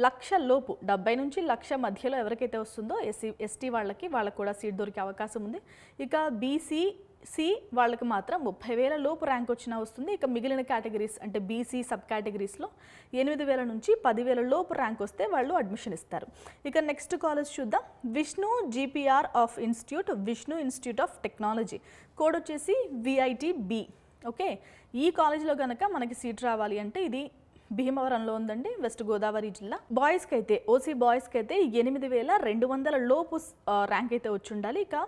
లక్ష లోపు 70 నుంచి లక్ష మధ్యలో ఎవరికైతే వస్తుందో ఎస్టీ వాళ్ళకి కూడా సీట్ దొరికే అవకాశం ఉంది. ఇక బీసీ వాళ్ళకి మాత్రం 30,000 లోపు ర్యాంక్ వచ్చినా వస్తుంది. ఇక మిగిలిన కేటగిరీస్ అంటే బీసీ సబ్ కేటగిరీస్లో 8,000 నుంచి 10,000 లోపు ర్యాంక్ వస్తే వాళ్ళు అడ్మిషన్ ఇస్తారు. ఇక నెక్స్ట్ కాలేజ్ చూద్దాం. Vishnu GPR of institute, Vishnu institute of technology, code వచ్చేసి VITB. ఓకే, ఈ కాలేజ్లో కనుక మనకి సీట్ రావాలి అంటే ఇది భీమవరంలో ఉందండి, వెస్ట్ గోదావరి జిల్లా. బాయ్స్కి అయితే ఓసీ బాయ్స్కి అయితే 8,200 లోపు ర్యాంక్ అయితే వచ్చి ఉండాలి. ఇక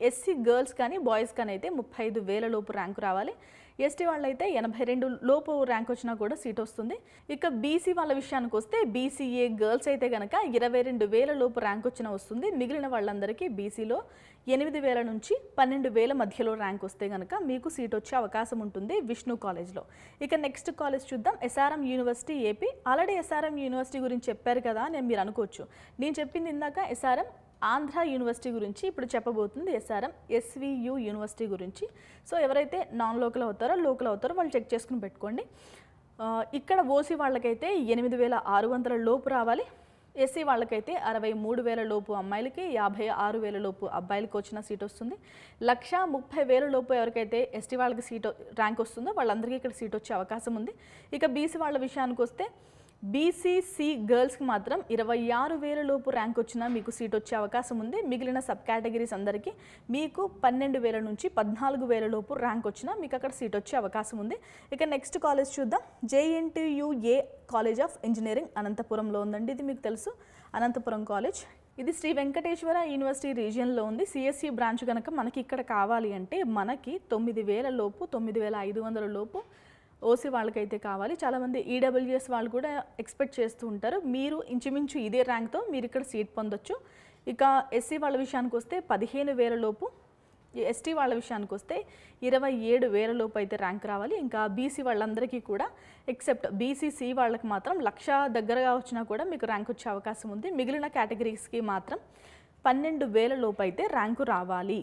ఎస్సీ గర్ల్స్ కానీ బాయ్స్ కానీ అయితే 35,000 లోపు ర్యాంకు రావాలి. ఎస్టీ వాళ్ళైతే 82 లోపు ర్యాంక్ వచ్చినా కూడా సీట్ వస్తుంది. ఇక బీసీ వాళ్ళ విషయానికి వస్తే బీసీఏ గర్ల్స్ అయితే కనుక 22,000 లోపు ర్యాంక్ వచ్చినా వస్తుంది. మిగిలిన వాళ్ళందరికీ బీసీలో 8,000 నుంచి 12,000 మధ్యలో ర్యాంక్ వస్తే కనుక మీకు సీట్ వచ్చే అవకాశం ఉంటుంది విష్ణు కాలేజ్లో. ఇక నెక్స్ట్ కాలేజ్ చూద్దాం. SRM university AP. Already SRM university గురించి చెప్పారు కదా అని మీరు అనుకోవచ్చు. నేను చెప్పింది ఇందాక SRM ఆంధ్ర యూనివర్సిటీ గురించి, ఇప్పుడు చెప్పబోతుంది SRM SVU యూనివర్సిటీ గురించి. సో ఎవరైతే నాన్ లోకల్ అవుతారో లోకల్ అవుతారో వాళ్ళు చెక్ చేసుకుని పెట్టుకోండి. ఇక్కడ ఓసీ వాళ్ళకైతే 8,600 లోపు రావాలి. ఎస్సీ వాళ్ళకైతే 63,000 లోపు అమ్మాయిలకి, 56,000 లోపు అబ్బాయిలకి వచ్చిన సీట్ వస్తుంది. 1,30,000 లోపు ఎవరికైతే ఎస్టీ వాళ్ళకి సీట్ ర్యాంక్ వస్తుందో వాళ్ళందరికీ ఇక్కడ సీట్ వచ్చే అవకాశం ఉంది. ఇక బీసీ వాళ్ళ విషయానికి వస్తే బీసీసీ గర్ల్స్కి మాత్రం 26,000 లోపు ర్యాంక్ వచ్చినా మీకు సీట్ వచ్చే అవకాశం ఉంది. మిగిలిన సబ్ కేటగిరీస్ అందరికీ మీకు 12,000 నుంచి 14,000 లోపు ర్యాంక్ వచ్చినా మీకు అక్కడ సీట్ వచ్చే అవకాశం ఉంది. ఇక నెక్స్ట్ కాలేజ్ చూద్దాం. JNTUA కాలేజ్ ఆఫ్ ఇంజనీరింగ్ అనంతపురంలో ఉందండి. ఇది మీకు తెలుసు, అనంతపురం కాలేజ్. ఇది శ్రీ వెంకటేశ్వర యూనివర్సిటీ రీజియన్లో ఉంది. CSE బ్రాంచ్ కనుక మనకి ఇక్కడ కావాలి అంటే మనకి 9,000 లోపు 9,500 లోపు ఓసీ వాళ్ళకైతే కావాలి. చాలామంది EWS వాళ్ళు కూడా ఎక్స్పెక్ట్ చేస్తూ ఉంటారు. మీరు ఇంచుమించు ఇదే ర్యాంక్తో మీరు ఇక్కడ సీట్ పొందొచ్చు. ఇక ఎస్సీ వాళ్ళ విషయానికి వస్తే 15,000 లోపు, ఎస్టీ వాళ్ళ విషయానికి వస్తే 27,000 లోపు అయితే ర్యాంక్ రావాలి. ఇంకా బీసీ వాళ్ళందరికీ కూడా ఎక్సెప్ట్ BCC వాళ్ళకి మాత్రం 1,00,000 దగ్గరగా వచ్చినా కూడా మీకు ర్యాంక్ వచ్చే అవకాశం ఉంది. మిగిలిన కేటగిరీస్కి మాత్రం 12,000 లోపు అయితే ర్యాంకు రావాలి.